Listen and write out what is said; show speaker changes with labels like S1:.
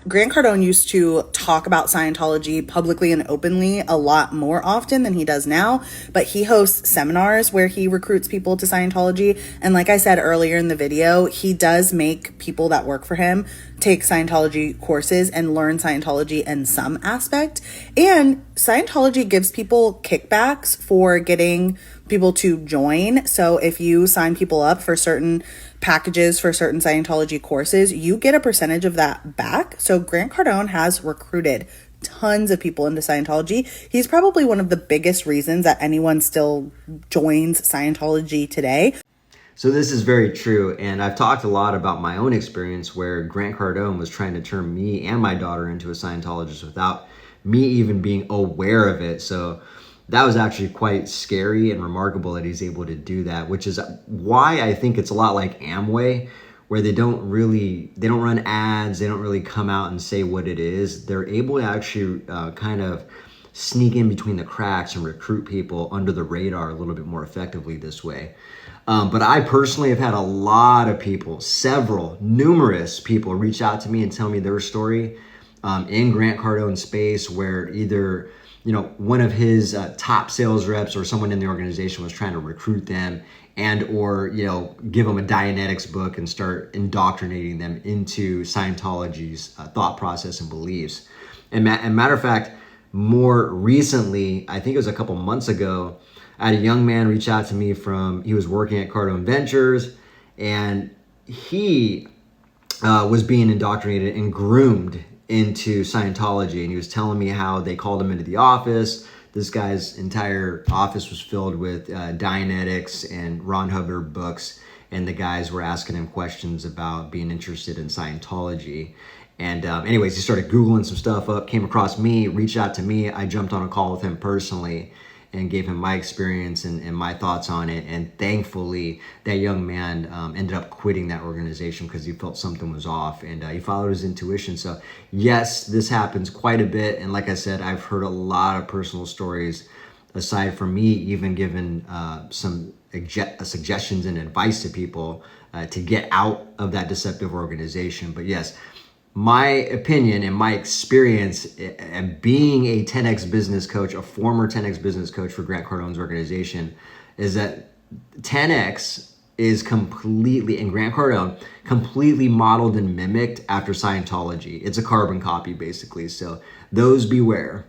S1: Grant Cardone used to talk about Scientology publicly and openly a lot more often than he does now, but he hosts seminars where he recruits people to Scientology. And like I said earlier in the video, he does make people that work for him take Scientology courses and learn Scientology in some aspect. And Scientology gives people kickbacks for getting people to join. So if you sign people up for certain packages for certain Scientology courses, you get a percentage of that back. So Grant Cardone has recruited tons of people into Scientology. He's probably one of the biggest reasons that anyone still joins Scientology today.
S2: So this is very true, and I've talked a lot about my own experience where Grant Cardone was trying to turn me and my daughter into a Scientologist without me even being aware of it. So that was actually quite scary and remarkable that he's able to do that, which is why I think it's a lot like Amway, where they don't run ads, they don't really come out and say what it is. They're able to actually kind of sneak in between the cracks and recruit people under the radar a little bit more effectively this way. But I personally have had a lot of people, numerous people reach out to me and tell me their story in Grant Cardone's space, where either one of his top sales reps or someone in the organization was trying to recruit them and or give them a Dianetics book and start indoctrinating them into Scientology's thought process and beliefs. And matter of fact, more recently, I think it was a couple months ago, I had a young man reach out to me he was working at Cardone Ventures, and he was being indoctrinated and groomed into Scientology. And he was telling me how they called him into the office. This guy's entire office was filled with Dianetics and Ron Hubbard books, and the guys were asking him questions about being interested in Scientology. And anyways, he started Googling some stuff up, came across me, reached out to me. I jumped on a call with him personally and gave him my experience and my thoughts on it. And thankfully, that young man ended up quitting that organization because he felt something was off, and he followed his intuition. So yes, this happens quite a bit. And like I said, I've heard a lot of personal stories, aside from me even giving some suggestions and advice to people to get out of that deceptive organization. But yes, my opinion and my experience and being a 10X business coach, a former 10X business coach for Grant Cardone's organization, is that 10X is completely, and Grant Cardone, completely modeled and mimicked after Scientology. It's a carbon copy, basically. So those beware.